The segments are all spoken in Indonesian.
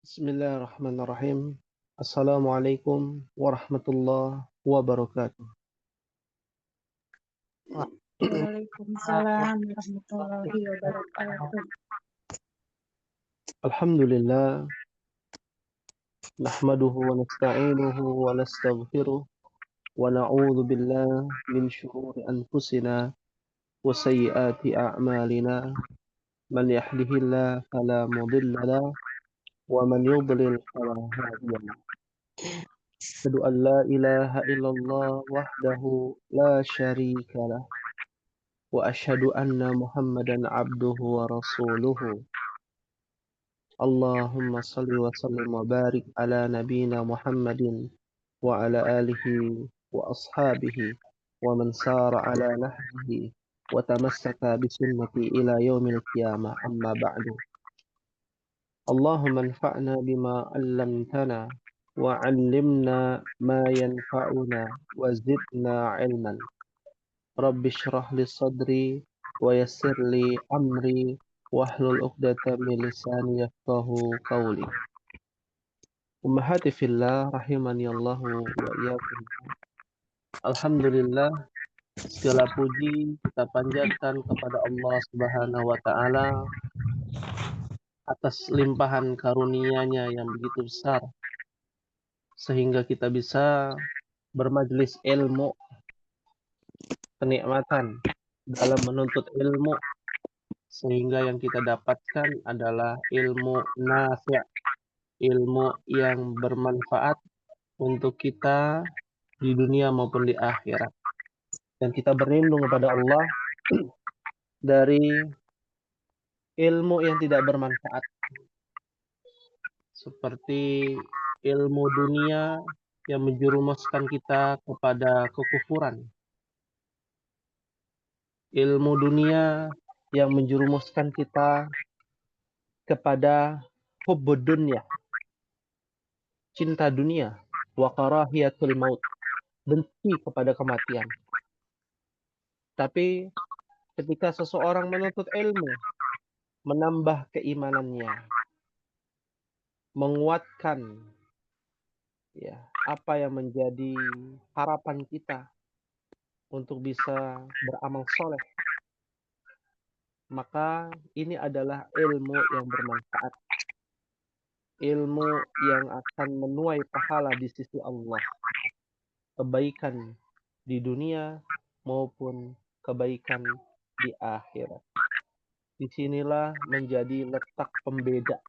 Bismillahirrahmanirrahim. Assalamualaikum warahmatullahi wabarakatuh. Waalaikumsalam warahmatullahi wabarakatuh. Alhamdulillah, nahmaduhu wa nasta'inuhu wa nastaghfiruh wa na'udzu billahi min shururi anfusina wa sayyiati a'malina. Man yahdihillahu fala mudilla lahu wa man yudlil fala hadiya lahu. Asyhadu an la ilaha illallah wahdahu la syarika lah wa asyhadu anna Muhammadan abduhu wa rasuluhu. Allahumma salli wa sallim wa barik ala nabina Muhammadin wa ala alihi wa ashabihi wa man sara ala nahjihi wa tamassaka bi sunnati ila yaumil qiyamah amma ba'du. Allahumma anfa'na bima 'allamtana wa 'allimna ma yanfa'una wa zidna 'ilman. Rabbi shrah li sadri wa yassir li amri wahlul 'uqdatam min lisani yafqahu qawli. Ummahati fillah rahimani Allahu wa iyyakum. Alhamdulillah, segala puji kita panjatkan kepada Allah Subhanahu wa taala atas limpahan karunia-Nya yang begitu besar sehingga kita bisa bermajlis ilmu, kenikmatan dalam menuntut ilmu, sehingga yang kita dapatkan adalah ilmu nafi', ilmu yang bermanfaat untuk kita di dunia maupun di akhirat. Dan kita berlindung kepada Allah dari ilmu yang tidak bermanfaat, seperti ilmu dunia yang menjerumuskan kita kepada kekufuran, ilmu dunia yang menjerumuskan kita kepada hubbud dunya, cinta dunia, wa karahiyatul maut, benci kepada kematian. Tapi ketika seseorang menuntut ilmu, menambah keimanannya, menguatkan ya apa yang menjadi harapan kita untuk bisa beramal soleh, maka ini adalah ilmu yang bermanfaat, ilmu yang akan menuai pahala di sisi Allah, kebaikan di dunia maupun kebaikan di akhirat. Disinilah menjadi letak pembeda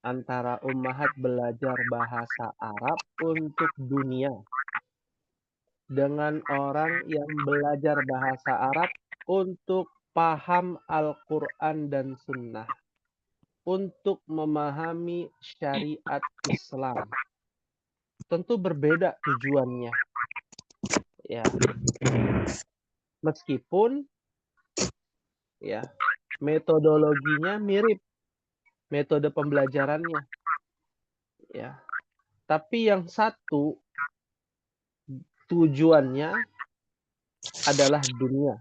antara ummahat belajar bahasa Arab untuk dunia dengan orang yang belajar bahasa Arab untuk paham Al-Quran dan Sunnah, untuk memahami syariat Islam. Tentu berbeda tujuannya, ya. Meskipun ya metodologinya mirip, metode pembelajarannya, ya. Tapi yang satu tujuannya adalah dunia,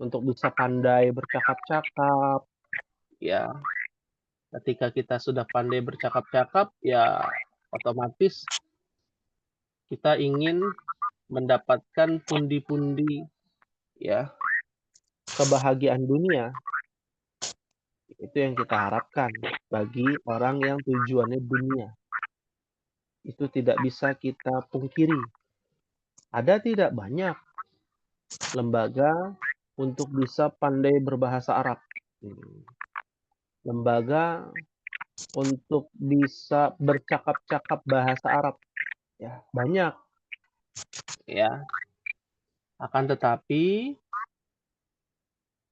untuk bisa pandai bercakap-cakap, ya. Ketika kita sudah pandai bercakap-cakap, ya otomatis kita ingin mendapatkan pundi-pundi ya kebahagiaan dunia. Itu yang kita harapkan bagi orang yang tujuannya dunia. Itu tidak bisa kita pungkiri. Ada tidak banyak lembaga untuk bisa pandai berbahasa Arab. Lembaga untuk bisa bercakap-cakap bahasa Arab. Ya, banyak. Ya. Akan tetapi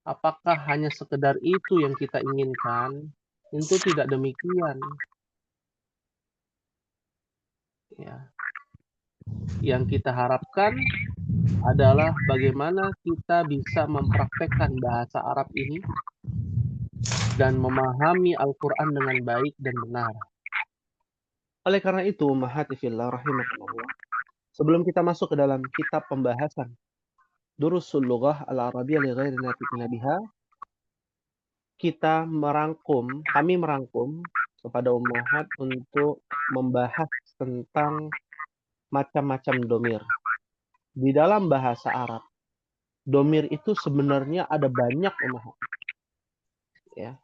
apakah hanya sekedar itu yang kita inginkan? Tentu tidak demikian. Ya. Yang kita harapkan adalah bagaimana kita bisa mempraktekkan bahasa Arab ini dan memahami Al-Quran dengan baik dan benar. Oleh karena itu, ummahati fillah rahimakumullah, sebelum kita masuk ke dalam kitab pembahasan Durusul Lughah Al-Arabiyyah li ghairi natiqina biha, kami merangkum kepada ummahat untuk membahas tentang macam-macam domir. Di dalam bahasa Arab, domir itu sebenarnya ada banyak ummahat. Ya.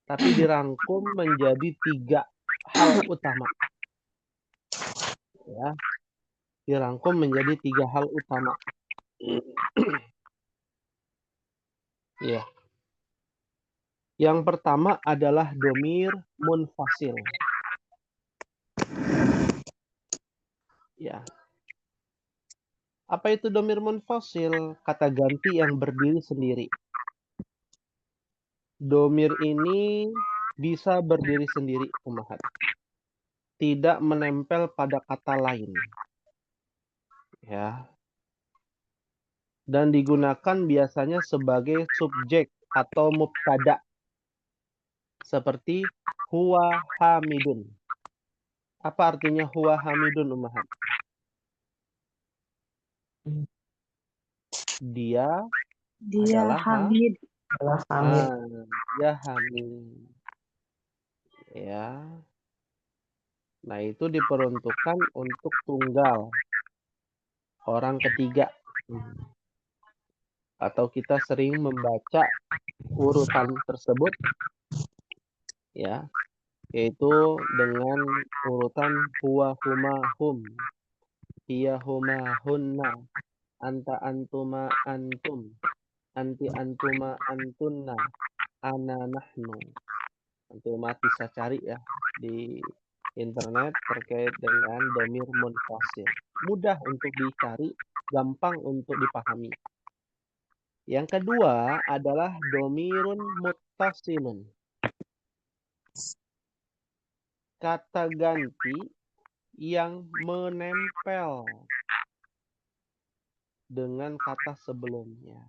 Tapi dirangkum menjadi 3 hal utama. Ya. Dirangkum menjadi 3 hal utama. Ya. Yang pertama adalah domir munfasil. Ya. Apa itu domir munfasil? Kata ganti yang berdiri sendiri. Domir ini bisa berdiri sendiri, ummahat. Tidak menempel pada kata lain. Ya. Dan digunakan biasanya sebagai subjek atau mubtada. Seperti huwa hamidun. Apa artinya huwa hamidun, ummahat? Dia adalah Hamid. dia hamid. Ya. Nah, itu diperuntukkan untuk tunggal. Orang ketiga. Atau kita sering membaca urutan tersebut, ya, yaitu dengan urutan huwa huma hum, hiya huma hunna, anta antuma antum, anti antuma antunna, ana nahnu. Nanti umat bisa cari ya di internet terkait dengan domir munfasil. Mudah untuk dicari, gampang untuk dipahami. Yang kedua adalah domirun muttasilun. Kata ganti yang menempel dengan kata sebelumnya.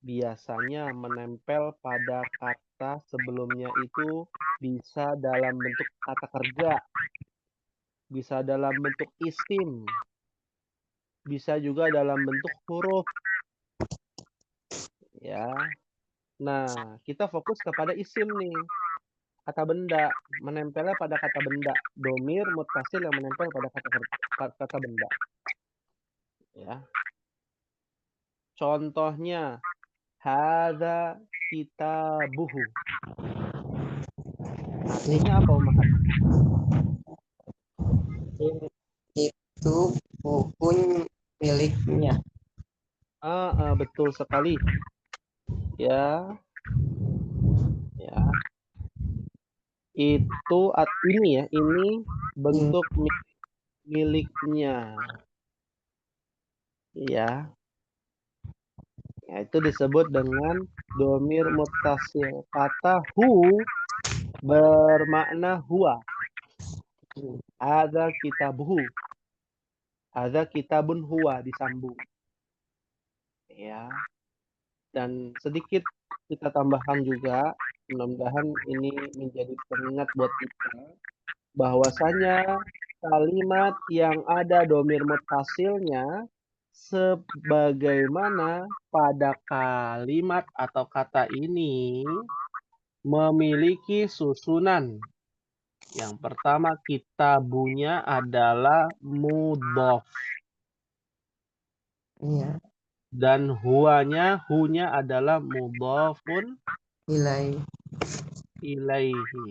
Biasanya menempel pada kata sebelumnya itu bisa dalam bentuk kata kerja, bisa dalam bentuk isim, bisa juga dalam bentuk huruf. Ya. Nah, kita fokus kepada isim nih. Kata benda, menempelnya pada kata benda. Domir muttasil yang menempel pada kata benda. Ya. Contohnya, hadza kitabuhu. Artinya apa, ummahat? Itu buku miliknya. Betul sekali. Ya. Ya. Itu ini ya, ini bentuk miliknya. Ya. Ya, itu disebut dengan domir muttasil. Kata hu bermakna huwa. Ada kitabuhu. Ada kitabun huwa disambung. Ya. Dan sedikit kita tambahkan juga, mudah-mudahan ini menjadi pengingat buat kita, bahwasanya kalimat yang ada domir muttasilnya sebagaimana pada kalimat atau kata ini memiliki susunan. Yang pertama, kitabunya adalah mudhof. Iya. Dan hunya adalah mudhofun ilaihi.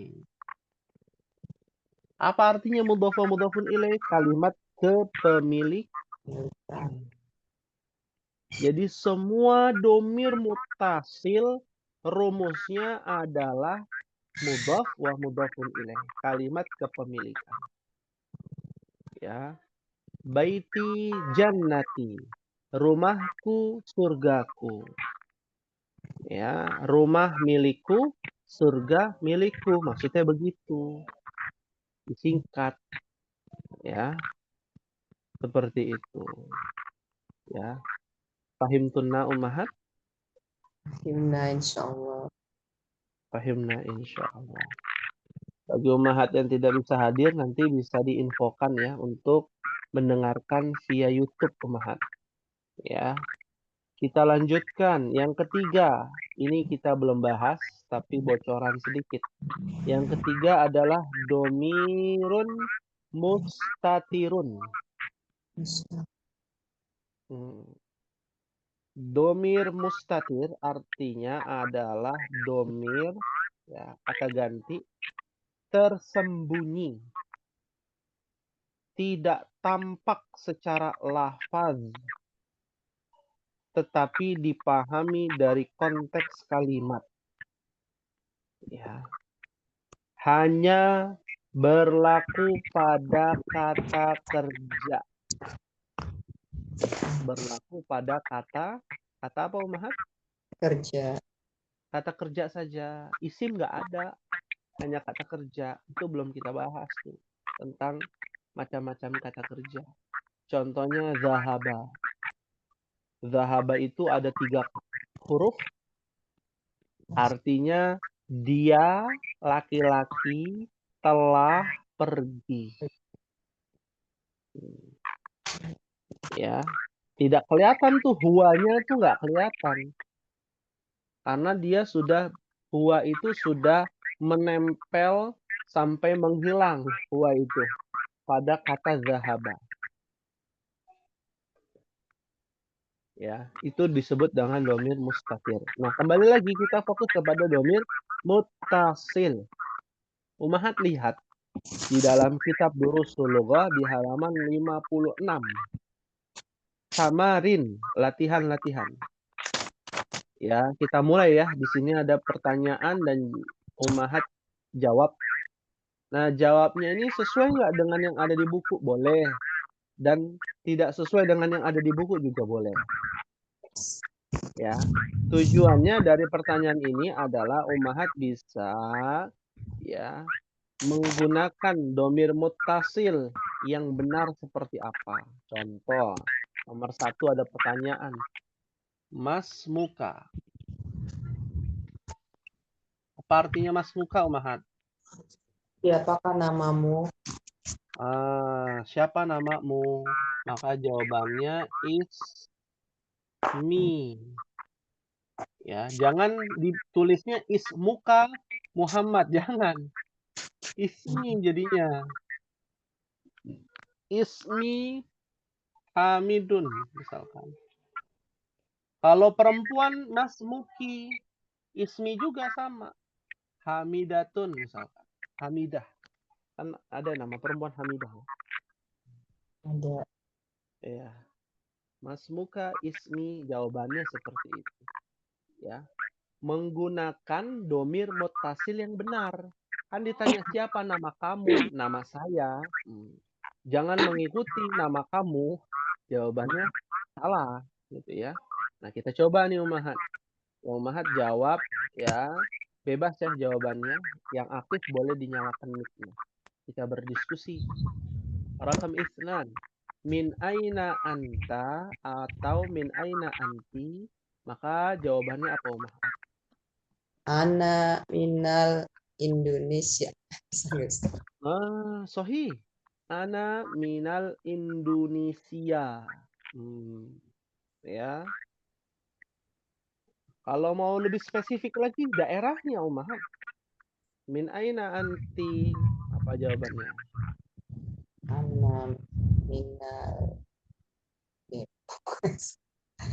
Apa artinya mudhofun ilaihi? Kalimat kepemilikan. Jadi semua domir muttasil rumusnya adalah mudhof wa mudhofun ilaih. Kalimat kepemilikan. Ya. Baiti jannati. Rumahku surgaku. Ya, rumah milikku, surga milikku. Maksudnya begitu. Disingkat. Ya. Seperti itu. Ya. Fahimtunna ummahat? Fahimna insyaallah. Fahimna insyaallah. Bagi ummahat yang tidak bisa hadir, nanti bisa diinfokan ya untuk mendengarkan via YouTube ummahat. Ya. Kita lanjutkan. Yang ketiga, ini kita belum bahas, tapi bocoran sedikit. Yang ketiga adalah domirun mustatirun. Domir mustatir artinya adalah domir, ya, kata ganti, tersembunyi. Tidak tampak secara lafaz, tetapi dipahami dari konteks kalimat. Ya. Hanya berlaku pada kata kerja. Berlaku pada kata apa, Umahat? Kerja. Kata kerja saja. Isim nggak ada. Hanya kata kerja. Itu belum kita bahas tuh. Tentang macam-macam kata kerja. Contohnya zahaba. Zahaba itu ada 3 huruf. Artinya dia, laki-laki, telah pergi. Ya, tidak kelihatan tuh huwanya tuh nggak kelihatan. Karena dia sudah, huwa itu sudah menempel sampai menghilang huwa itu pada kata zahaba. Ya, itu disebut dengan domir mustatir. Nah, kembali lagi kita fokus kepada domir muttasil. Umahat lihat di dalam kitab Durusul Lughah di halaman 56. Tamarin, latihan-latihan. Ya, kita mulai ya. Di sini ada pertanyaan dan Umahat jawab. Nah, jawabnya ini sesuai nggak dengan yang ada di buku? Boleh. Dan tidak sesuai dengan yang ada di buku juga boleh. Ya, tujuannya dari pertanyaan ini adalah Umahat bisa ya menggunakan domir muttasil yang benar seperti apa. Contoh, nomor 1 ada pertanyaan. Mas muka. Apa artinya mas muka, Umahat? Siapakah namamu? Siapa namamu? Maka jawabannya ismi. Ya, jangan ditulisnya ismuka Muhammad, jangan. Ismi jadinya. Ismi Hamidun misalkan. Kalau perempuan masmuki, ismi juga sama. Hamidatun misalkan. Hamidah. Kan ada nama perempuan Hamidah. Ada. Ya. Masmuka ismi, jawabannya seperti itu. Ya. Menggunakan domir muttasil yang benar. Kan ditanya siapa nama kamu? Nama saya. Jangan mengikuti nama kamu. Jawabannya salah, gitu ya. Nah, kita coba nih Umahat. Umahat jawab ya, bebas ya jawabannya. Yang aktif boleh dinyalakan mic-nya. Kita berdiskusi. Rakam isnan. Min aina anta atau min aina anti? Maka jawabannya apa Umahat? Ana minal Indonesia. Sahih. Ana minal Indonesia. Ya. Kalau mau lebih spesifik lagi, daerahnya Umahat. Min aina anti? Apa jawabannya? Ana minal Depok.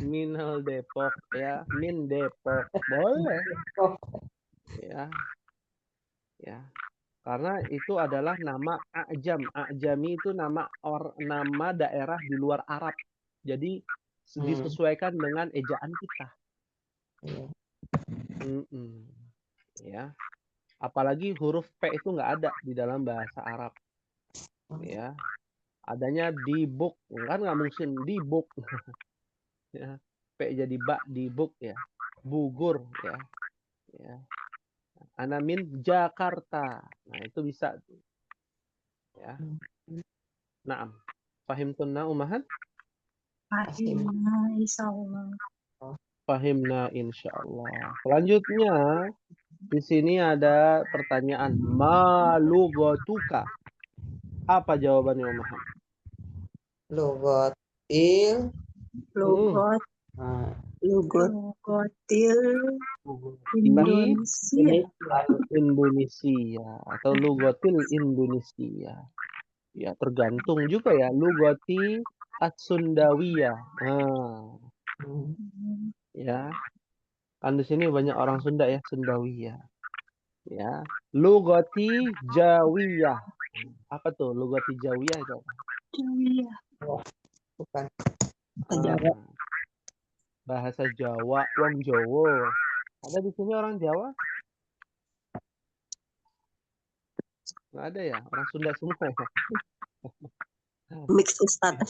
Minal Depok ya, min Depok. Boleh. Ya. Ya. Karena itu adalah nama A'jam. A'jami itu nama daerah di luar Arab. Jadi disesuaikan dengan ejaan kita. Ya. Apalagi huruf P itu nggak ada di dalam bahasa Arab. Ya. Adanya dibuk. Kan nggak mungkin dibuk. Ya. P jadi bak dibuk ya. Bugur ya. Ya. Ana min Jakarta. Nah, itu bisa. Ya. Naam. Fahimtunna Umahat? Fahimna insyaallah. Fahimna insyaallah. Selanjutnya di sini ada pertanyaan malugotuka. Apa jawabannya Umahat? Lugotil. Lugot Ah, Lugot Lugotil di Indonesia. Indonesia atau lugotil Indonesia. Ya, tergantung juga ya. Lugoti As-Sundawiyah. Nah, hmm, ya. Kan di sini banyak orang Sunda ya, Sundawiyah. Ya. Lugoti Jawiyah. Apa tuh lugoti Jawiyah itu? Iya. bukan. Jawa. Bahasa Jawa, wong Jawa. Ada di sini orang Jawa? Nggak ada ya, orang Sunda semua ya. Mix Ustad.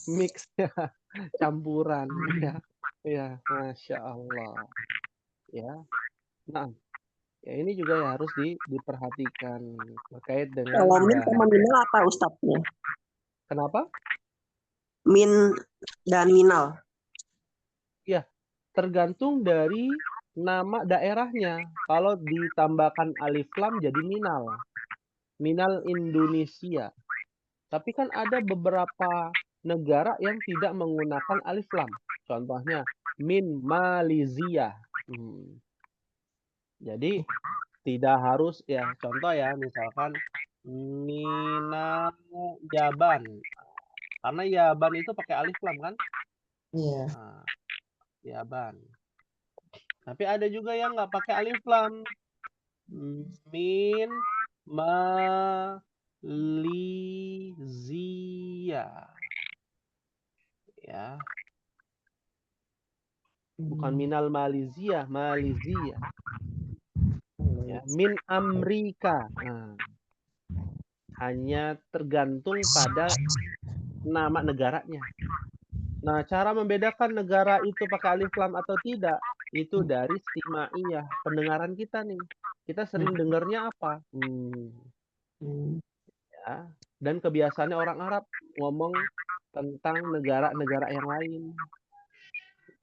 Mix ya, campuran ya. Ya, Masya Allah. Ya. Nah, ya ini juga ya harus diperhatikan terkait dengan Kalau min bahasa. sama minal apa Ustadznya? Kenapa? Min dan minal. Ya, tergantung dari nama daerahnya. Kalau ditambahkan alif lam jadi minal. Minal Indonesia. Tapi kan ada beberapa negara yang tidak menggunakan alif lam. Contohnya min Malaysia. Jadi tidak harus ya. Contoh ya, misalkan Minal Yaban. Karena Yaban itu pakai alif lam kan? Iya. Nah, Yaban. Tapi ada juga yang nggak pakai alif lam. Min Malaysia. Ya, bukan minal Malaysia, Malaysia. Ya, min Amerika. Nah, hanya tergantung pada nama negaranya. Nah, cara membedakan negara itu pakai alif lam atau tidak, itu dari istimaiyah, pendengaran kita nih. Kita sering dengarnya apa? Ya. Dan kebiasaannya orang Arab ngomong tentang negara-negara yang lain.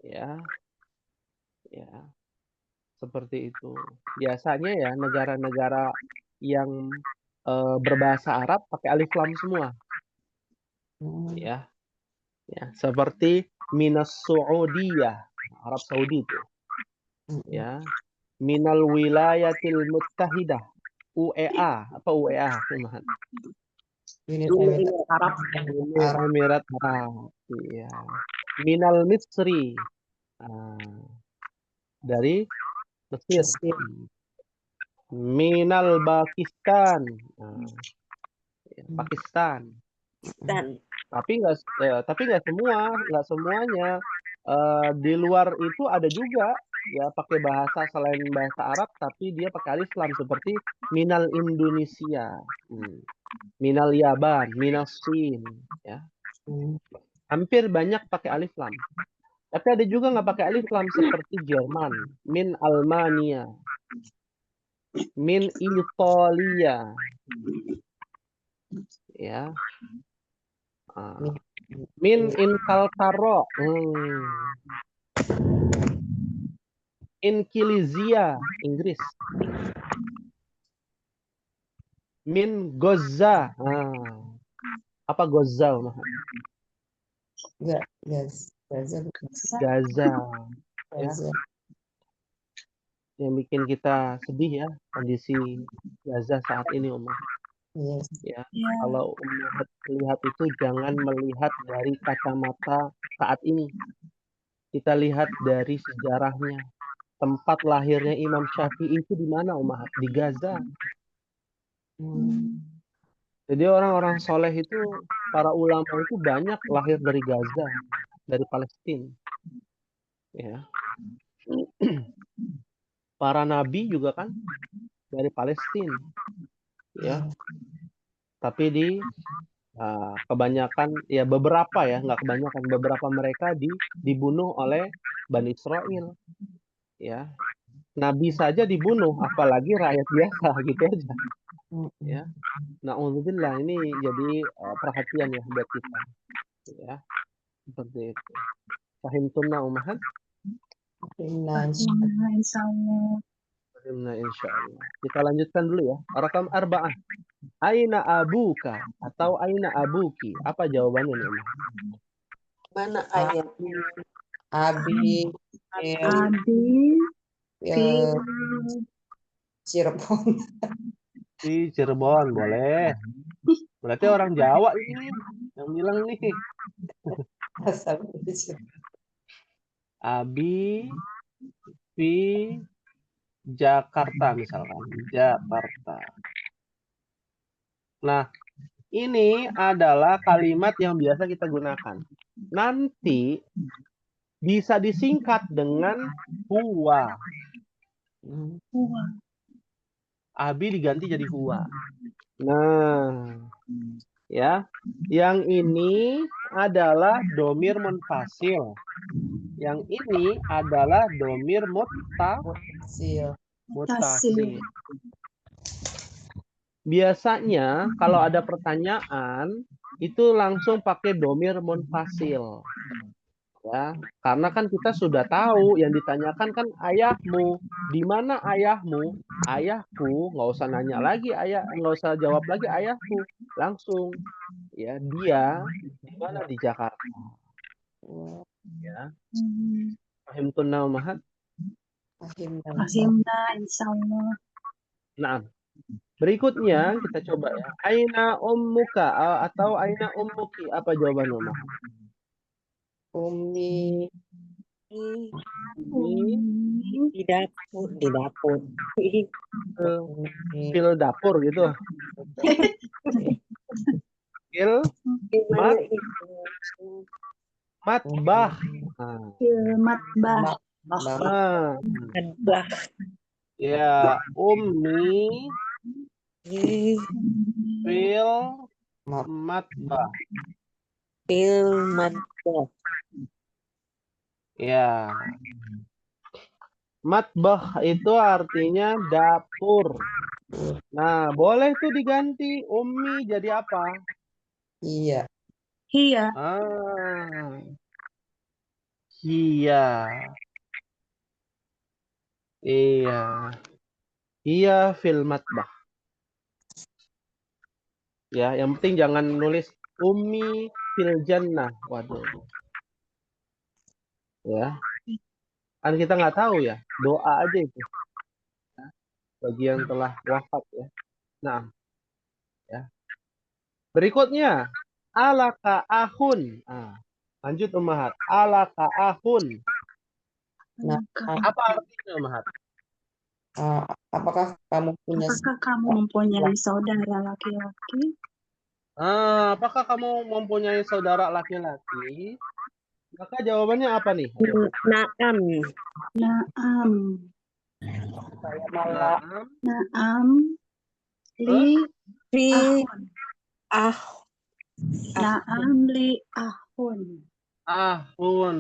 Ya. Ya. Seperti itu. Biasanya ya negara-negara yang berbahasa Arab pakai alif lam semua. Ya. Ya, seperti Minas Saudiyah, Arab Saudi itu. Ya. Minal Wilayatil Muttahidah, UEA, apa UEA, teman? Uni Arab. Uni Emirat Arab. Iya. Minal Misri. Dari Mesir. Minal Pakistan. Pakistan. Dan Tapi nggak semuanya. Di luar itu ada juga ya pakai bahasa selain bahasa Arab tapi dia pakai alif lam seperti Minal Indonesia, Minal Yaban, Minal Sin, ya. Hampir banyak pakai alif lam. Tapi ada juga nggak pakai alif lam seperti Jerman, Min Almania, Min Italia, ya. Min Inkaltaro, Inkilizia, Inggris. Min Gaza. Apa Gaza? Gaza. Ya. Yang bikin kita sedih ya kondisi Gaza saat ini, Umar. Ya, kalau melihat itu jangan melihat dari kacamata saat ini. Kita lihat dari sejarahnya. Tempat lahirnya Imam Syafi'i itu di mana, Umar? Di Gaza. Jadi orang-orang soleh itu, para ulama itu banyak lahir dari Gaza, dari Palestina. Ya. Para nabi juga kan dari Palestina. Ya. Tapi kebanyakan ya beberapa ya, nggak kebanyakan, beberapa mereka dibunuh oleh Bani Israel. Ya. Nabi saja dibunuh, apalagi rakyat biasa gitu aja. Ya. Na'udzubillah, ini jadi perhatian ya buat kita. Ya. Seperti itu. Fahimtunna umahat? Insyaallah. Kita lanjutkan dulu ya. Rakam arba'ah. Aina abuka atau aina abuki? Apa jawabannya nih, Umar? mana ayatnya? Abi, Abi, Fil, Fil, Cirebon. Di Cirebon boleh. Berarti orang Jawa ini yang bilang nih. Asal dari Cirebon. Abi di Jakarta misalkan. Jakarta. Nah, ini adalah kalimat yang biasa kita gunakan. Nanti bisa disingkat dengan huwa. Huwa. Abi diganti jadi huwa. Nah, ya. Yang ini adalah domir munfasil. Yang ini adalah domir Sil. mutasil. Biasanya kalau ada pertanyaan itu langsung pakai domir munfasil. Ya, karena kan kita sudah tahu yang ditanyakan kan ayahmu. Di mana ayahmu? Ayahku, nggak usah nanya lagi ayah, nggak usah jawab lagi ayahku. Langsung ya dia di mana di Jakarta. Ya. Paham tunau mahat? Fahimna, insyaallah. Nah, berikutnya kita coba ya. Aina ummuka atau aina ummuki, apa jawabannya mahat? Umi, Ini Di dapur. Di dapur. fil dapur gitu. Fil Gimana itu? matbah. Nah, Fil matbah. nah, Matbah. ya ummi fil matbah. Fil matbah. Ya. Matbah itu artinya dapur. Nah, boleh tuh diganti ummi jadi apa? Iya. Hiya. Ah, iya. Iya. Iya fil matbah. Ya, yang penting jangan nulis ummi fil jannah. Waduh. Ya. Kan kita nggak tahu ya. Doa aja itu. Ya, bagi yang telah wafat ya. Nah, ya. Berikutnya, alaka ahun. Nah, lanjut Ummahat. Alaka ahun. Nah, Apa artinya Ummahat? apakah kamu punya Apakah kamu mempunyai saudara laki-laki? Apakah kamu mempunyai saudara laki-laki? Maka jawabannya apa nih? Naam. Naam. saya malah Naam. Naam. Li Fi ahun. ah. Naam li ahun. Ahun.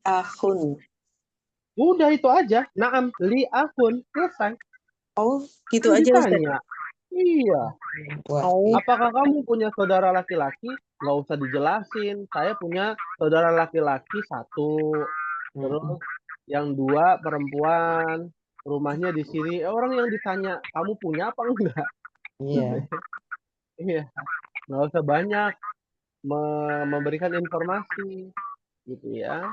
Ahun. Udah itu aja. Naam li ahun. Selesai. Oh, gitu Kan aja Ustaz. ditanya. Iya. Oh, Apakah kamu punya saudara laki-laki? Nggak usah dijelasin. Saya punya saudara laki-laki 1. Terus yang 2 perempuan. Rumahnya di sini. Orang yang ditanya, kamu punya apa enggak? Iya. Iya. Nggak usah banyak memberikan informasi. Gitu ya.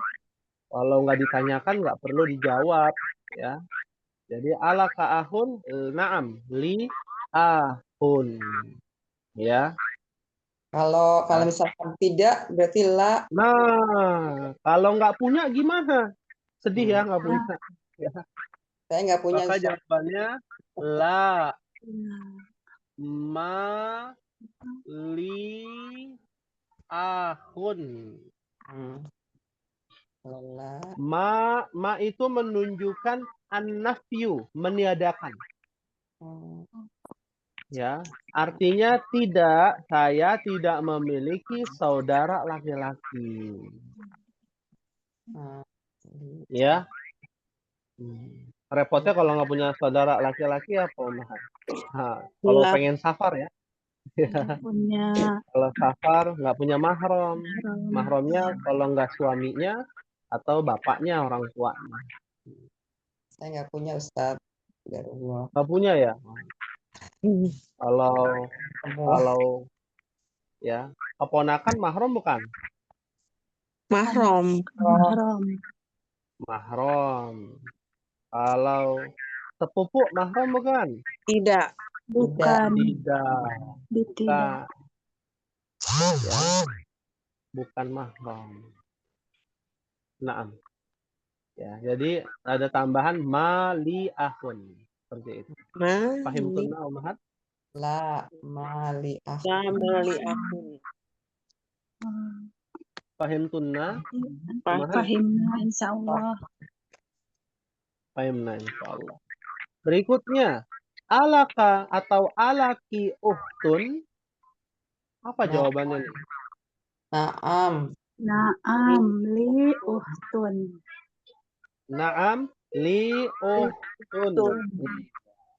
Kalau nggak ditanyakan, nggak perlu dijawab. Ya. Jadi, ala ka'ahun, naam, li ahun. Ya. Kalau misalkan tidak berarti la. Nah, kalau nggak punya gimana? Sedih ya nggak punya. Ya. Saya nggak punya Maka Ustaz. jawabannya la ma li ahun. La. Ma itu menunjukkan an-nafyu, meniadakan. Ya, artinya tidak, saya tidak memiliki saudara laki-laki. Ya. Repotnya kalau nggak punya saudara laki-laki apa, Ummahat? Kalau Lah. pengen safar ya. Punya Kalau safar nggak punya mahram. Mahramnya kalau nggak suaminya atau bapaknya, orang tua. Saya nggak punya Ustaz. Nggak punya ya. Kalau ya keponakan mahram bukan? Mahram. Mahram. Mahram. Kalau sepupu mahram bukan? Tidak. Bukan. Tidak. Tidak. Ya, bukan mahram. Naam. Ya, jadi ada tambahan mali'ahun. Seperti itu. Pahim Mali. tunna umahat? La mali aku. La mali akun. Pahim tunna? Umahat? Fahimna insyaallah. Pahimna insyaallah. Berikutnya, alaka atau alaki uhtun? Apa Nah. jawabannya nih? Naam. Naam li uhtun. Naam li uhtun.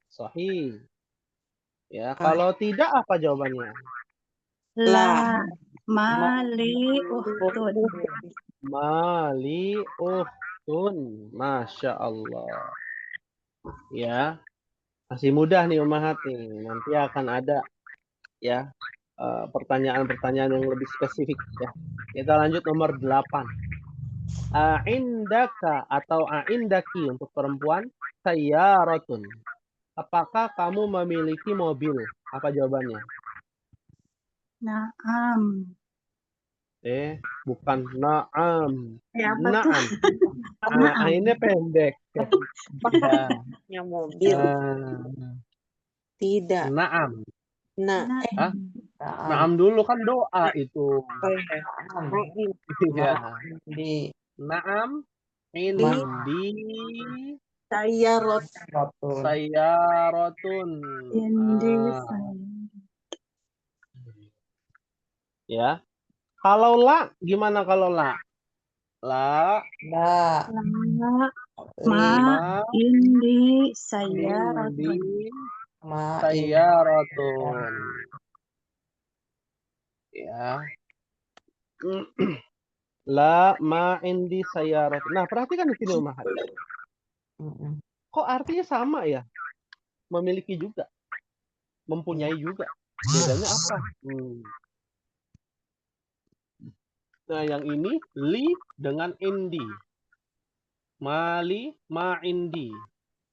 Sahih. Ya, kalau tidak apa jawabannya? La ma li uhtun. Mali uhtun. Masya Allah. Ya, masih mudah nih umahat nih. Nanti akan ada ya pertanyaan-pertanyaan yang lebih spesifik ya. Kita lanjut nomor 8. A'indaka atau a'indaki untuk perempuan sayyaratun. Apakah kamu memiliki mobil? Apa jawabannya? Naam. Bukan na'am. Ya, apa tuh? Na'am. Naam. Ini pendek. Ya. Ya, mobil. Tidak. Na'am. Nah. Hah? Naam. Na'am dulu kan doa itu. Oh iya. Naam. Ya. Di Na'am. Di Indi sayyarot. Rotun. sayyaratun. Indi Ah, ya. Kalau la, gimana kalau la? La, La La ma ma, indi indi, sayyaratun. ma sayyaratun. Ya. La ma indi sayyaratun. Nah, perhatikan di sini umahat. Kok artinya sama ya? Memiliki juga. Mempunyai juga. Bedanya apa? Nah, yang ini li dengan indi. Mali, ma indi.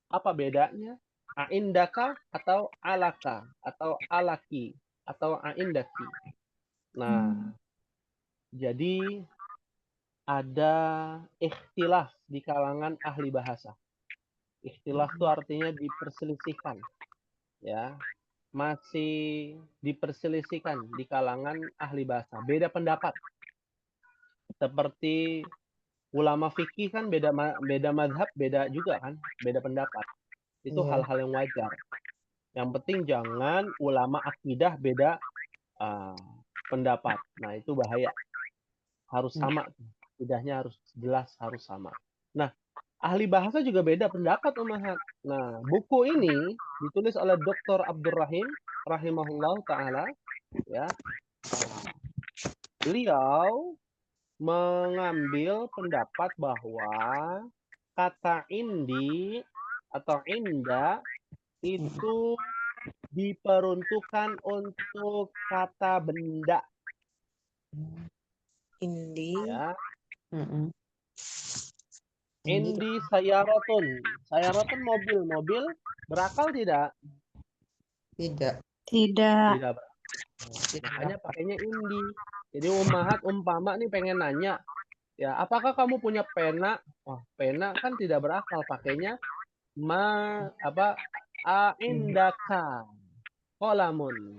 Apa bedanya? Aindaka atau alaka atau alaki atau aindaki. Nah, jadi ada ikhtilaf di kalangan ahli bahasa. Ikhtilaf itu artinya diperselisihkan. Ya, masih diperselisihkan di kalangan ahli bahasa. Beda pendapat. Seperti ulama fikih kan beda mazhab, beda juga kan, beda pendapat. Itu Iya. hal-hal yang wajar. Yang penting jangan ulama akidah beda pendapat. Nah, itu bahaya. Harus sama. Akidahnya harus jelas, harus sama. Nah, ahli bahasa juga beda pendapat umahat. Nah, buku ini ditulis oleh Dr. Abdurrahim rahimahullah taala ya. Beliau mengambil pendapat bahwa kata indi atau inda itu diperuntukkan untuk kata benda. Indi. Ya. Indi. Indi sayaratun. Sayaratun mobil. Mobil berakal tidak? Tidak. Tidak. Tidak berakal. Makanya pakainya indi. Jadi umahat umpama nih pengen nanya, ya apakah kamu punya pena? Oh, pena kan tidak berakal, pakainya indaka qalamun.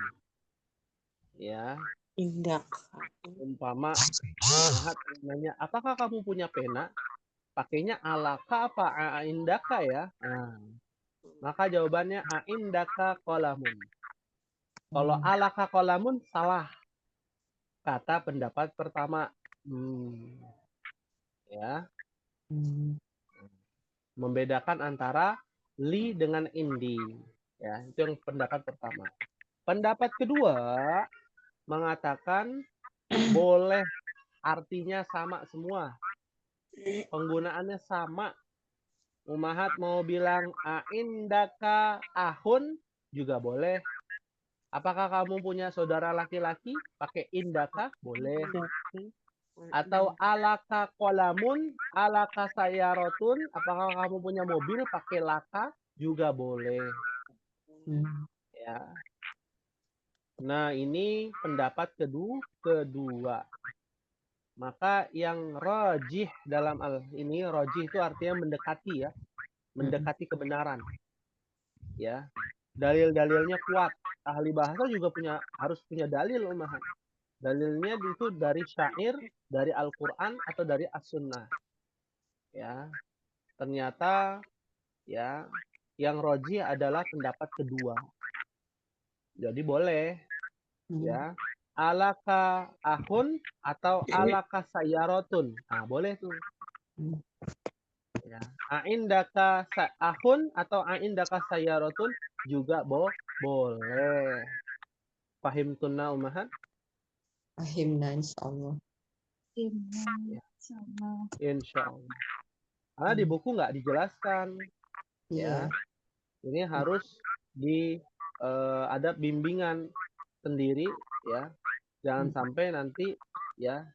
Ya. Indaka. Umpama umahat nanya, apakah kamu punya pena? Pakainya alaka apa aindaka ya? Nah, maka jawabannya aindaka qalamun. Kalau alaka qalamun salah. Kata pendapat pertama. Ya. Membedakan antara li dengan indi. Ya, itu yang pendapat pertama. Pendapat kedua mengatakan boleh artinya sama semua. Penggunaannya sama. Umahat mau bilang aindaka ahun juga boleh. Apakah kamu punya saudara laki-laki? Pakai indaka? Boleh. Atau alaka kolamun, alaka sayarotun, apakah kamu punya mobil pakai laka? Juga boleh. Ya. Nah, ini pendapat kedua. Maka yang rajih dalam ini, rajih itu artinya mendekati ya. Mendekati kebenaran. Ya. Dalil-dalilnya kuat. Ahli bahasa juga harus punya dalil, umahan. Dalilnya itu dari syair, dari Al-Qur'an atau dari As-Sunnah. Ya. Ternyata ya, yang rajih adalah pendapat kedua. Jadi boleh ya. Alaka ahun atau alaka sayarotun. Nah, boleh tuh. Ya. Aindaka ahun atau aindaka sayarotun juga boleh. Fahim tunna umahan? Fahimna insyaallah. Insya Allah. Karena di buku nggak dijelaskan. Ya. Ini harus ada bimbingan sendiri ya. Jangan sampai nanti ya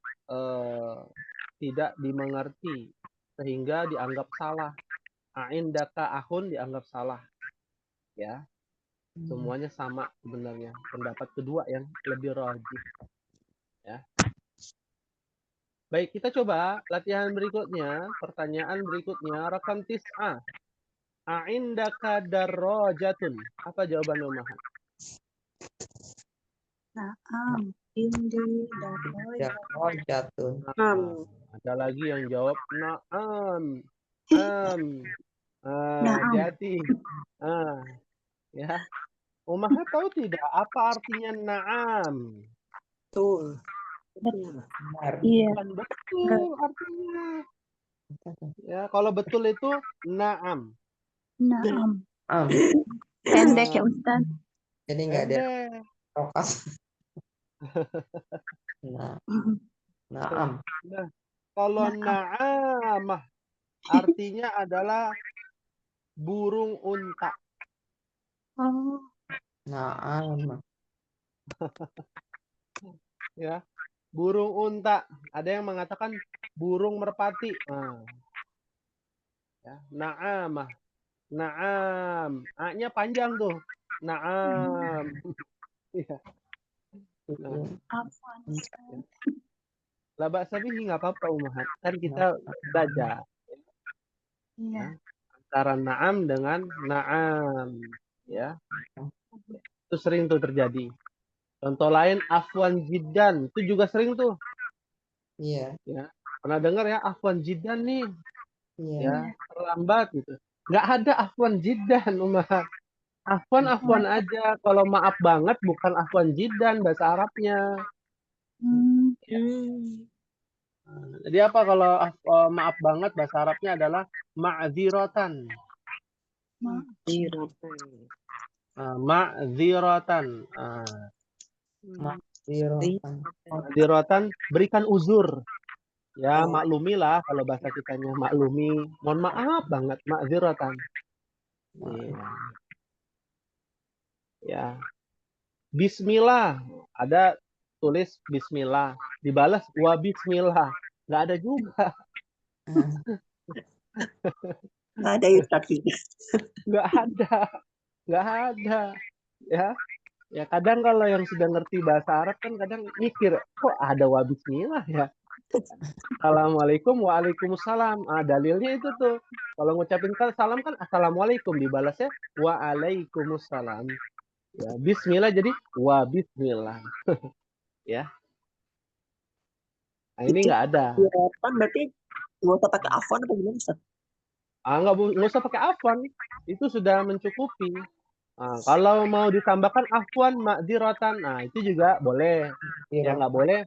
tidak dimengerti sehingga dianggap salah. Aindaka ahun dianggap salah. Ya. Semuanya sama sebenarnya. Pendapat kedua yang lebih rajih. Ya. Baik, kita coba latihan berikutnya, pertanyaan berikutnya, rakam tis'ah. Aindaka darrajatun. Apa jawaban umahan? Naam. Indi Darajatun. Ada lagi yang jawab na'am. Na'am. Jadi ya. Umaha tahu tidak apa artinya na'am? Betul. Benar. Iya. Bukan betul artinya. Ya, kalau betul itu na'am. Naam. Am. Pendek ya Ustaz. Jadi nggak ada Pendek. rokas. Naam. Nah, kalau na'amah artinya adalah burung unta. Oh. Naam. Ya, burung unta. Ada yang mengatakan burung merpati. Ya, na'amah. Na'am. A-nya panjang tuh. Na'am. Ya. Nah, Afwan. la ba'sa bihi nggak apa-apa umahat. Kan kita belajar. Iya. Antara na'am dengan na'am. Ya. Itu sering tuh terjadi. Contoh lain afwan jiddan. Itu juga sering tuh. Iya. Ya. Pernah dengar ya afwan jiddan nih. Iya. Ya, terlambat gitu. Nggak ada afwan jiddan umahat. Afwan aja. Kalau maaf banget bukan afwan jiddan bahasa Arabnya. Jadi apa kalau maaf banget bahasa Arabnya adalah ma'dziratan. Ma'dziratan. Ma'dziratan berikan uzur. Ya, maklumilah kalau bahasa kitanya maklumi. Mohon maaf banget ma'dziratan. Ya. Bismillah. Ada tulis bismillah. Dibalas wa bismillah. Nggak ada juga. Nggak ada ya Ustaz. Nggak ada. Ya. Ya kadang kalau yang sudah ngerti bahasa Arab kan kadang mikir, kok ada wa bismillah ya. Assalamualaikum, waalaikumsalam. Dalilnya itu tuh. Kalau ngucapin salam kan assalamualaikum, dibalasnya waalaikumsalam. Ya, bismillah jadi wa bismillah. Ya. Nah, ini nggak ada. Berarti nggak usah pakai afwan atau gimana Ustaz? Nggak usah pakai afwan. Itu sudah mencukupi. Kalau mau ditambahkan afwan ma'dziratan, itu juga boleh. Yang nggak boleh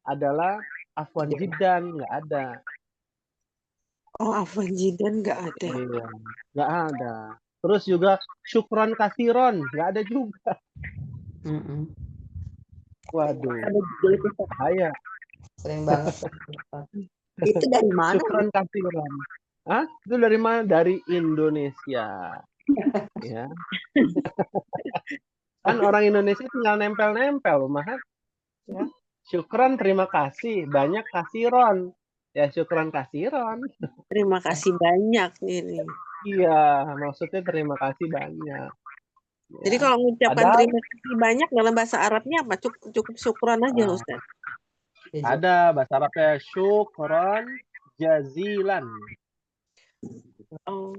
adalah afwan jiddan, nggak ada. Oh, afwan jiddan nggak ada. Iya, nggak ada. Terus juga syukron kasiron, nggak ada juga. Waduh, bahaya. Sering banget. Itu dari mana? Syukron kasiron. Itu dari mana? Dari Indonesia. Ya. Kan orang Indonesia tinggal nempel-nempel, Mahat. Ya. Syukran terima kasih, banyak kasiron. Ya syukran kasiron. Terima kasih banyak ini. Iya, maksudnya terima kasih banyak. Jadi Ya. kalau mengucapkan Padahal terima kasih banyak dalam bahasa Arabnya apa? Cukup syukran aja, ah, Ustaz. ada bahasa Arabnya syukron jazilan. Oh,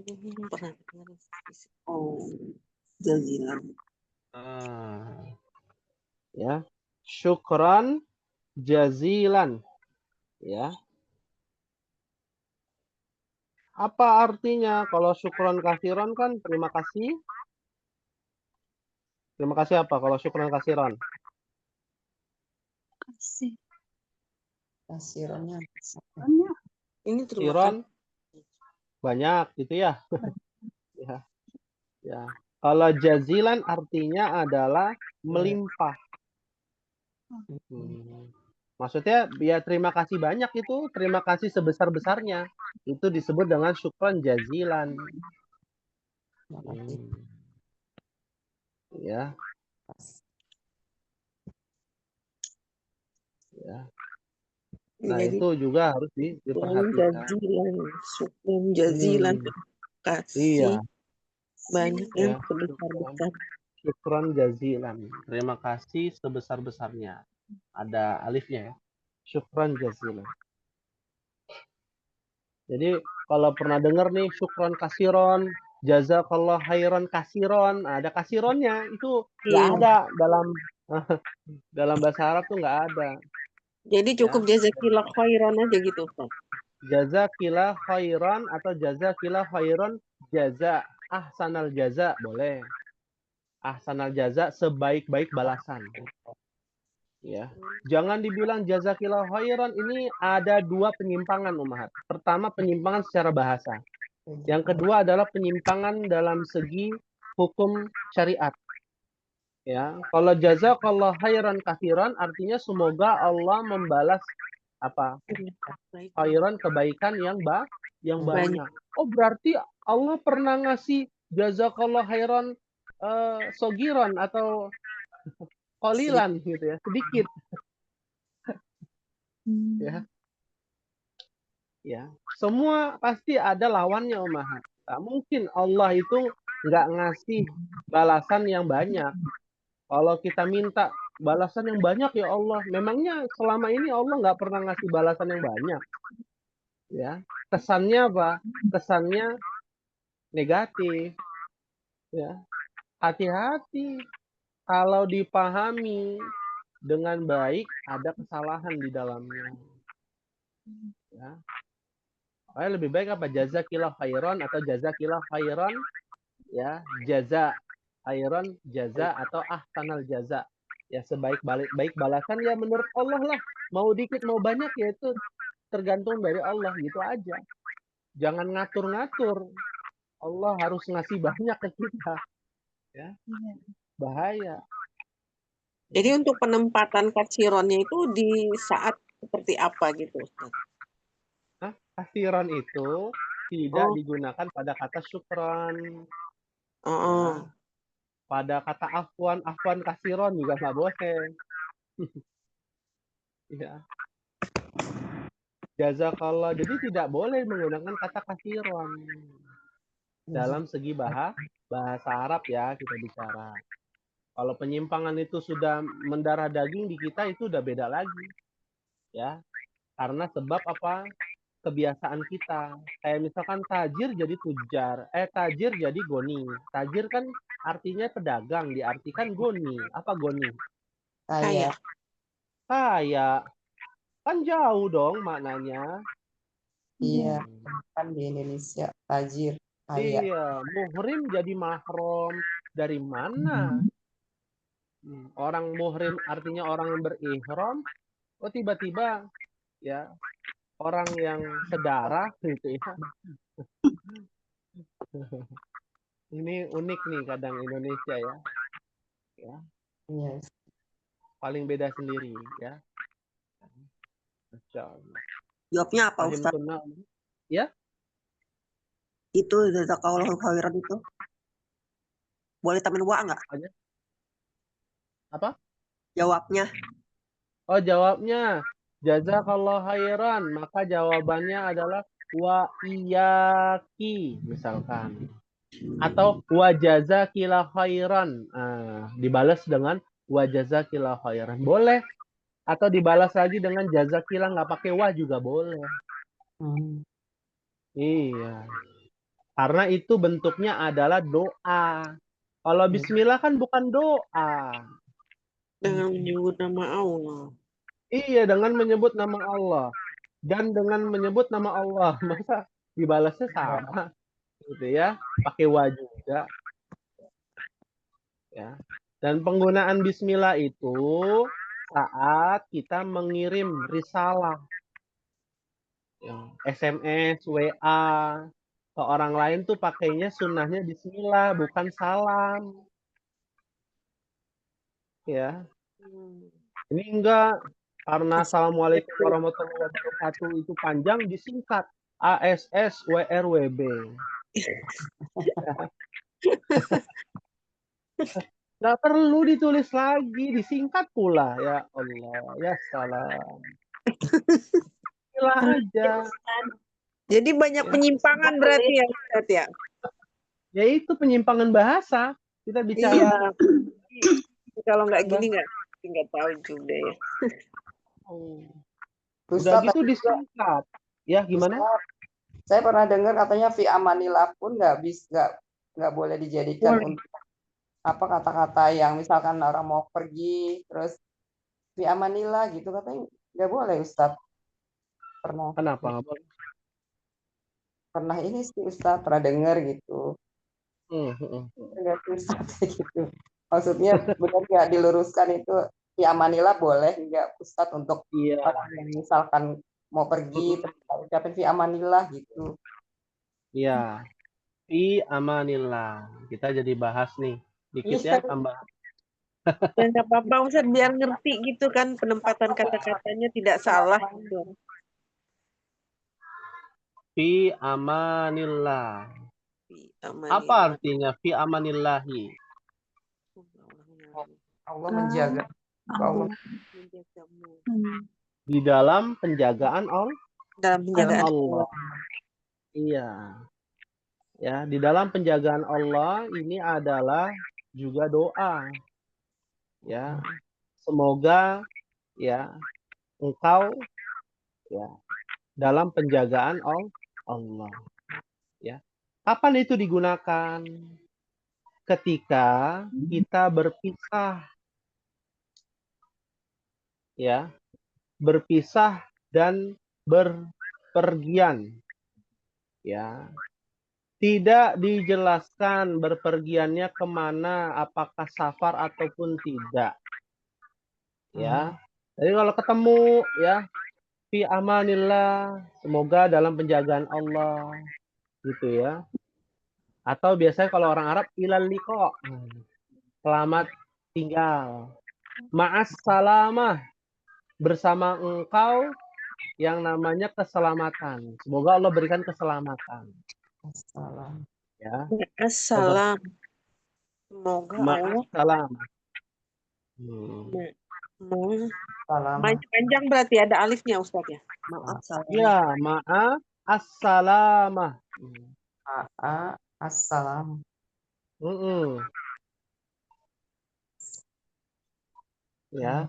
pernah dengar. Oh, jazilan. Ya, syukron jazilan. Ya, apa artinya kalau syukron kasiron kan terima kasih? Terima kasih apa kalau syukron kasiron? Kasih. Kasirannya. Banyak. Ini terima Siron kasih. banyak gitu ya. Ya, ya. Kalau jazilan artinya adalah melimpah. Maksudnya ya terima kasih banyak itu, terima kasih sebesar-besarnya. Itu disebut dengan syukran jazilan. Ya. Ya. Nah, Jadi, itu juga harus diperhatikan. syukran jazilan, kasih Iya, banyak ya. yang sebesar-besar. Syukran jazilan. Terima kasih sebesar-besarnya. Ada alifnya ya. Syukran jazilan. Jadi kalau pernah dengar nih syukran kasiron, jazakallah khairan kasiron, ada kasironnya itu nggak Iya. ada dalam bahasa Arab tuh nggak ada. Jadi cukup jazakillah khairan aja gitu, Ustaz. Jazakillah khairan atau jazakillah khairan jaza ahsanal jaza boleh. Ahsanal jaza sebaik-baik balasan. Ya. Jangan dibilang jazakillah khairan, ini ada dua penyimpangan Umahat. Pertama penyimpangan secara bahasa. Yang kedua adalah penyimpangan dalam segi hukum syariat. Ya, kalau jazakallah khairan katsiran artinya semoga Allah membalas apa? Khairan kebaikan yang banyak. Oh, berarti Allah pernah ngasih jazakallah khairan sogiron atau qalilan gitu ya, sedikit. Ya. Ya, semua pasti ada lawannya Umahat. Nah, mungkin Allah itu nggak ngasih balasan yang banyak. Kalau kita minta balasan yang banyak ya Allah, memangnya selama ini Allah nggak pernah ngasih balasan yang banyak? Ya, kesannya apa? Kesannya negatif. Ya, hati-hati. Kalau dipahami dengan baik, ada kesalahan di dalamnya. Ya. Lebih baik apa? Jazakillah khairan atau jazakillah khairan, ya, jaza khairan jaza atau ahsanal jaza. Ya sebaik-baik balasan ya menurut Allah lah. Mau dikit mau banyak ya itu tergantung dari Allah gitu aja. Jangan ngatur-ngatur. Allah harus ngasih banyak ke kita. Ya. Bahaya. Jadi untuk penempatan katsironnya itu di saat seperti apa gitu, Ustaz? Nah, kasiron itu tidak digunakan pada kata syukron. Ya. Pada kata afwan kasiron juga nggak boleh. Ya. Jazakallah. Jadi tidak boleh menggunakan kata kasiron. Dalam segi bahasa Arab ya kita bicara. Kalau penyimpangan itu sudah mendarah daging di kita itu udah beda lagi. Ya. Karena sebab apa? Kebiasaan kita. Kayak misalkan tajir jadi tujar. Tajir jadi goni. Tajir kan artinya pedagang, diartikan goni. Apa goni? Kaya. Kaya. Kan jauh dong maknanya. Iya, kan di Indonesia tajir, kaya. Iya, muhrim jadi mahram. Dari mana? Orang muhrim artinya orang yang berihram. Oh tiba-tiba ya orang yang sedarah gitu ya. Ini unik nih kadang Indonesia ya. Ya. Iya. Paling beda sendiri ya. Masya Allah. Jawabnya apa, Ustaz? Ya? Itu jazakallahu khairan itu. Boleh tambahin wa nggak? Apa? Jawabnya. Oh, jawabnya jazakallah khairan. Maka jawabannya adalah wa iyaki misalkan. Atau wa jazakillah khairan. Dibalas dengan wa jazakillah khairan. Boleh. Atau dibalas lagi dengan jazakillah nggak pakai wa juga boleh. Iya. Karena itu bentuknya adalah doa. Kalau bismillah kan bukan doa. Dengan menyebut nama Allah. Iya, dengan menyebut nama Allah. Dan dengan menyebut nama Allah. Masa dibalasnya sama? Gitu ya. Pakai wa juga. Ya. Dan penggunaan bismillah itu saat kita mengirim risalah. SMS, WA. Ke orang lain tuh pakainya sunnahnya bismillah, bukan salam. Ya. Ini enggak. Karena assalamualaikum warahmatullahi wabarakatuh itu panjang, disingkat ASS WRWB. Nggak perlu ditulis lagi, disingkat pula. Ya Allah, ya salam. Bismillah aja. Jadi banyak penyimpangan berarti ya, Ustaz ya? Ya itu penyimpangan bahasa. Kita bicara. Iya. Kalau nggak gini nggak tahu juga ya. Udah gitu disingkat. Ya gimana? Ustaz, saya pernah dengar katanya fi amanillah pun nggak boleh dijadikan untuk apa kata-kata yang misalkan orang mau pergi terus fi amanillah gitu katanya nggak boleh Ustaz. Kenapa nggak boleh? Pernah ini sih Ustaz pernah dengar gitu. Nggak sih, Ustaz gitu. Maksudnya benar nggak diluruskan itu fi amanillah boleh nggak Ustaz untuk Iya. orang yang misalkan mau pergi terus ucapin fi amanillah gitu. Iya. Fi amanillah. Kita jadi bahas nih. Dikit ya tambah. Ya nggak apa-apa Ustaz, biar ngerti gitu kan penempatan kata-katanya tidak salah gitu. Fi amanillah. Apa artinya fi amanillahi? Allah menjaga. Allah Di dalam penjagaan Allah. Iya. Ya, di dalam penjagaan Allah ini adalah juga doa. Ya. Semoga ya engkau ya dalam penjagaan Allah. Ya. Kapan itu digunakan? Ketika kita berpisah. Ya. Berpisah dan berpergian. Ya. Tidak dijelaskan berpergiannya kemana, apakah safar ataupun tidak. Ya. Jadi kalau ketemu ya fi amanillah, semoga dalam penjagaan Allah gitu ya. Atau biasanya kalau orang Arab ilal liqa, selamat tinggal. Ma'as salamah, bersama engkau yang namanya keselamatan. Semoga Allah berikan keselamatan. Assalam. Ya. Assalam. Semoga Allah. Ma'assalam. Panjang berarti ada alifnya Ustaz ya. Ya, ma'a assalamah. Ma'a assalam. Ya.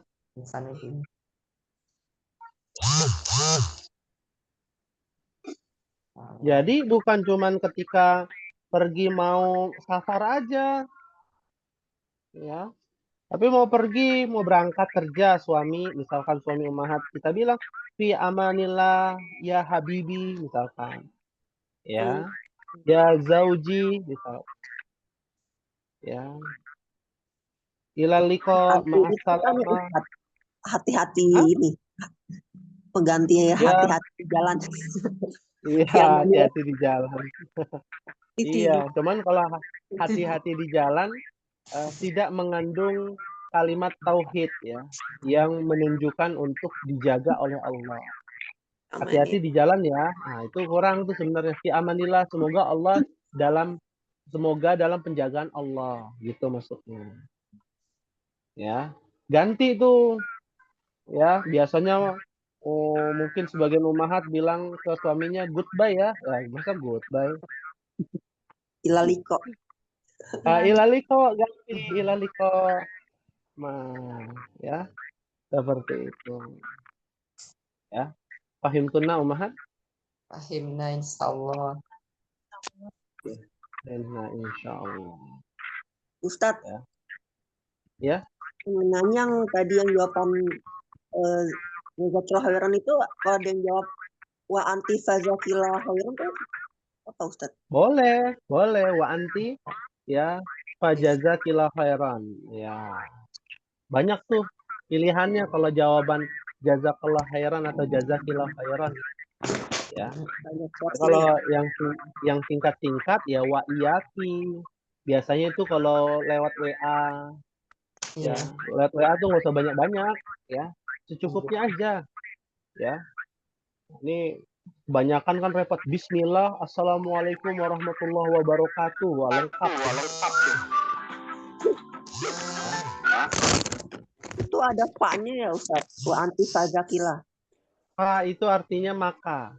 Jadi bukan cuman ketika pergi mau safar aja. Ya. Tapi mau pergi, mau berangkat kerja suami, misalkan suami ummahat, kita bilang fi amanillah ya habibi misalkan. Ya. Ya zauji misal. Ya. Ilal liqa ma'assalamah. Hati-hati ini. Pengganti hati-hati di jalan. Iya, hati-hati di jalan. Iya, cuman kalau hati-hati di jalan tidak mengandung kalimat tauhid ya, yang menunjukkan untuk dijaga oleh Allah. Hati-hati di jalan ya. Nah, itu kurang tuh sebenarnya. Fi amanillah, semoga dalam penjagaan Allah, gitu maksudnya. Ya. Ganti tuh. Ya, biasanya mungkin sebagian ummahat bilang ke suaminya goodbye ya. Masa goodbye? Ilaliko. Ilaliko, ganti ilaliko. Nah, ya, seperti itu. Ya, pahim tunna ummahat? Fahimna insyaallah. Nah, insyaallah. Ustadz, Ya. Ya, nanya yang tadi yang jawaban jazakallah khairan itu kalau ada yang jawab wa anti fazakillah khairan itu apa Ustadz? boleh. Wa anti ya fajazakillah khairan. Ya. Banyak tuh pilihannya kalau jawaban jazakallah khairan atau jazakillah khairan. Ya. Banyak Kalau versinya. yang singkat-singkat ya wa iyaki. Biasanya itu kalau lewat WA, ya, Iya. lewat WA tuh nggak usah banyak-banyak, ya, secukupnya aja, ya. Ini kebanyakan kan repot. Bismillah, assalamualaikum warahmatullahi wabarakatuh, wah lengkap. Itu ada paknya ya Ustadz, wa anti fazakillah. Itu artinya maka.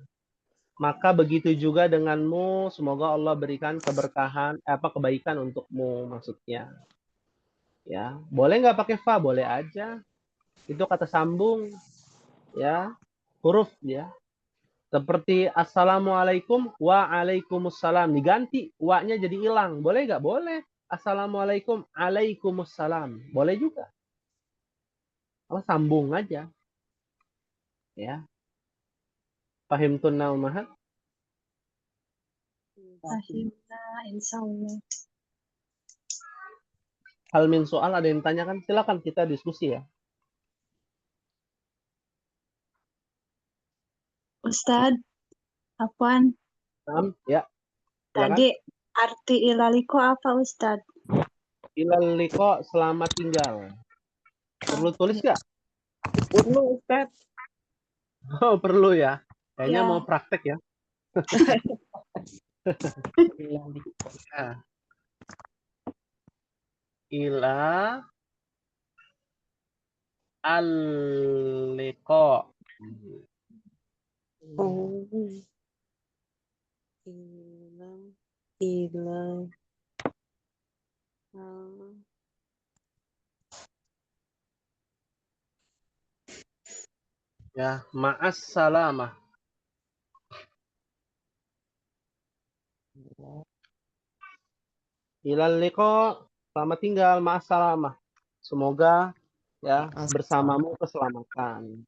Maka begitu juga denganmu, semoga Allah berikan keberkahan, kebaikan untukmu maksudnya. Ya, boleh nggak pakai fa, boleh aja. Itu kata sambung, ya, huruf ya. Seperti assalamualaikum, waalaikumsalam, diganti wa-nya jadi hilang, boleh nggak? Boleh. Assalamualaikum, alaikumussalam, boleh juga. Kalau sambung aja, ya. Pahim tunna ummahat? Fahimna insyaallah. Hal min soal ada yang tanyakan, silakan kita diskusi ya. Ustadz, apaan? Ya. Silakan. Tadi arti ilaliko apa Ustadz? Ilal liqa, selamat tinggal. Perlu tulis nggak? Perlu Ustadz. Oh, perlu ya. Kayaknya Ya. mau praktek ya. Ila al-liqa. Oh. Hilang. Ya, ma'as salamah. Ilal liqa, selamat tinggal, ma'as salamah. Semoga ya bersamamu keselamatan.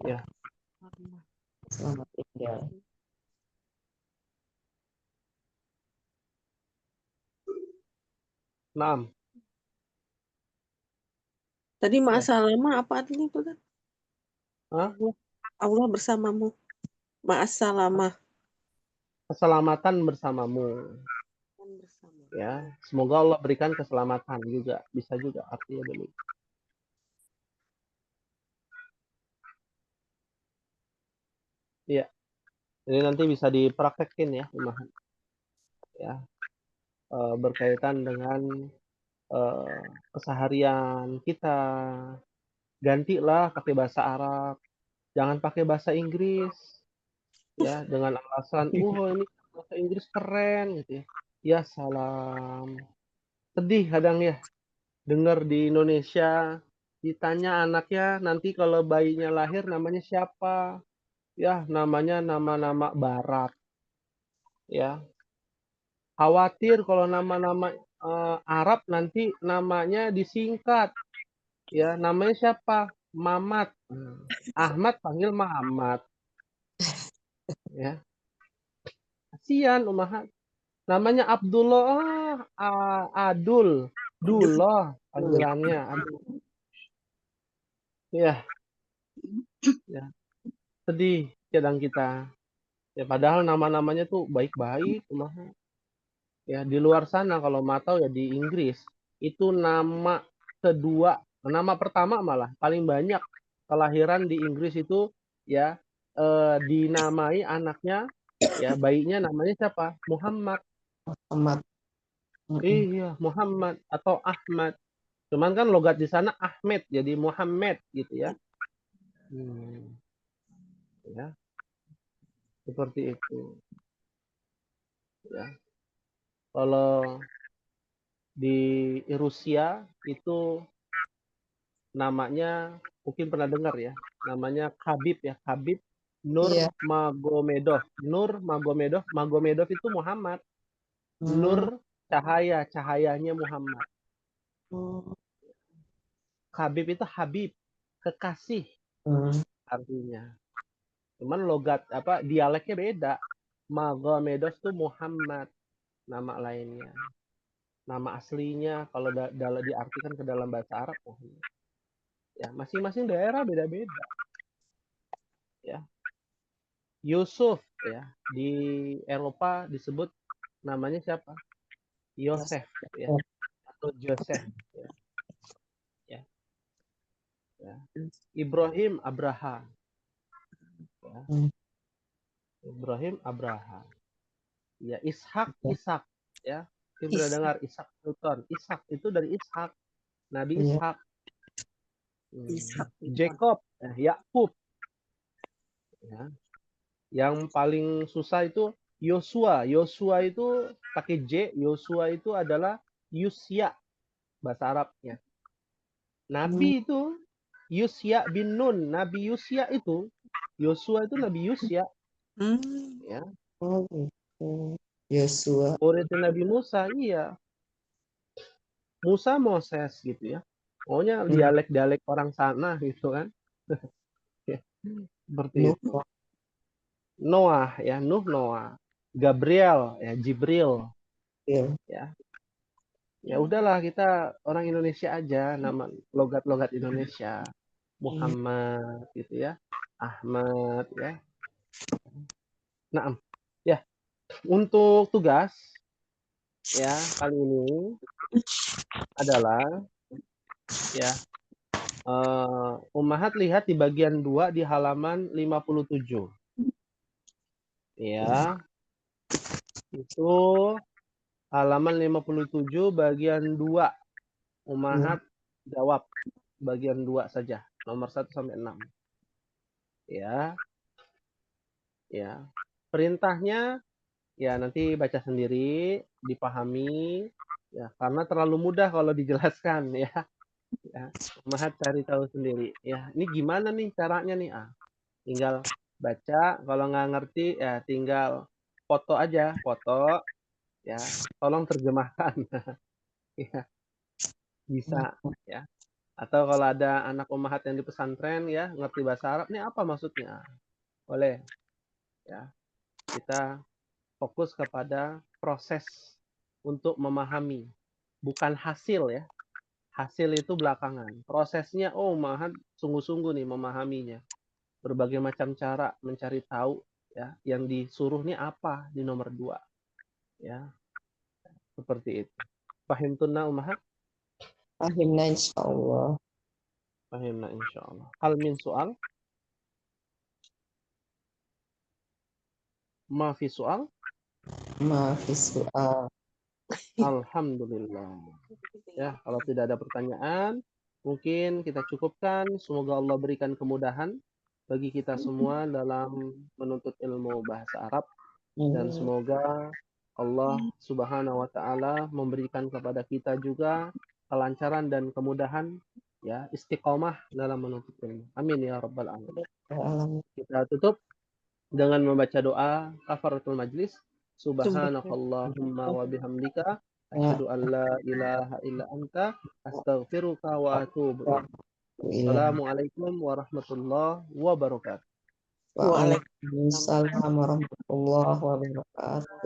Ya. Selamat tinggal. Naam. Tadi ma'asalama apa artinya itu kan? Hah? Allah bersamamu. Ma'asalama. Keselamatan bersamamu. Ya, semoga Allah berikan keselamatan juga, bisa juga artinya demikian. Iya. Jadi nanti bisa dipraktekin ya, ummahat. Ya. Berkaitan dengan keseharian kita. Gantilah pakai bahasa Arab. Jangan pakai bahasa Inggris. Ya, dengan alasan, ini bahasa Inggris keren gitu ya. Ya salam. Sedih kadang ya. Dengar di Indonesia ditanya anaknya nanti kalau bayinya lahir namanya siapa? Ya, namanya nama-nama barat. Ya. Khawatir kalau nama-nama Arab nanti namanya disingkat. Ya, namanya siapa? Mamat. Ahmad panggil Muhammad. Ya. Kasihan ummahat. Namanya Abdullah, Adul, Dullah panggilannya. Aduh. Ya. Sedih kadang kita. Ya padahal nama-namanya tuh baik-baik ummahat. Ya, di luar sana kalau mau tahu ya di Inggris itu nama kedua, nama pertama malah paling banyak kelahiran di Inggris itu ya dinamai anaknya ya bayinya namanya siapa? Muhammad. Muhammad. Iya, Muhammad atau Ahmad. Cuman kan logat di sana Ahmed, jadi Muhammad gitu ya. Ya, seperti itu. Ya. Kalau di Rusia itu namanya mungkin pernah dengar ya, namanya Khabib ya, Khabib Nurmagomedov. Magomedov itu Muhammad. Nur cahaya, cahayanya Muhammad. Khabib itu Habib, kekasih artinya. Cuman logat dialeknya beda. Magomedov itu Muhammad, nama lainnya. Nama aslinya kalau diartikan ke dalam bahasa Arab Muhammad. Ya, masing-masing daerah beda-beda. Ya. Yusuf ya, di Eropa disebut namanya siapa? Yosef ya, atau Joseph ya. Ya. Ya. Ibrahim Abraha. Ya. Ibrahim Abraha. Ya, Ishak ya. Kita pernah dengar Ishak Newton. Ishak itu dari Ishak, Nabi Ishak. Jacob, Yakub. Ya. Yang paling susah itu Yosua. Yosua itu pakai J. Yosua itu adalah Yusya bahasa Arabnya. Nabi itu Yusya bin Nun. Nabi Yusya itu Yosua itu Nabi Yusya. Ya. Oh gitu. Yosua. Muridnya Nabi Musa, iya. Musa Moses gitu ya. Pokoknya dialek-dialek orang sana gitu kan. Seperti itu. Noah ya, Noah. Gabriel ya, Jibril. Ya. Ya udahlah, kita orang Indonesia aja, nama logat-logat Indonesia. Muhammad gitu ya. Ahmad ya. Nah, ya. Untuk tugas ya kali ini adalah ya Ummahat lihat di bagian 2 di halaman 57. Ya. Itu halaman 57 bagian 2. Ummahat jawab bagian 2 saja, nomor 1 sampai 6. Ya. Ya. Perintahnya ya nanti baca sendiri, dipahami ya, karena terlalu mudah kalau dijelaskan ya. Ya, Ummahat cari tahu sendiri. Ya, ini gimana nih caranya nih? Tinggal baca, kalau nggak ngerti ya tinggal foto aja, foto ya. Tolong terjemahkan. Ya, bisa ya. Atau kalau ada anak ummahat yang di pesantren ya, ngerti bahasa Arab, ini apa maksudnya? Boleh. Ya. Kita fokus kepada proses untuk memahami, bukan hasil ya. Hasil itu belakangan. Prosesnya, ummahat sungguh-sungguh nih memahaminya. Berbagai macam cara mencari tahu ya, yang disuruh nih apa di nomor 2. Ya. Seperti itu. Fahimtunna ummahat? Fahimna insyaallah. Fahimna insyaallah. Hal min soal? Ma fi soal? Ma fi soal. Alhamdulillah. Ya, kalau tidak ada pertanyaan, mungkin kita cukupkan. Semoga Allah berikan kemudahan bagi kita semua dalam menuntut ilmu bahasa Arab. Dan semoga Allah Subhanahu wa Ta'ala memberikan kepada kita juga kelancaran dan kemudahan, ya, istiqomah dalam menuntut ilmu. Amin ya rabbal alamin. Kita tutup dengan membaca doa kafaratul majlis. Subhanakallahumma wa bihamdika asyhadu an la ilaha illa anta astaghfiruka wa atubu ilaik. Assalamualaikum warahmatullahi wabarakatuh. Waalaikumsalam warahmatullahi wabarakatuh.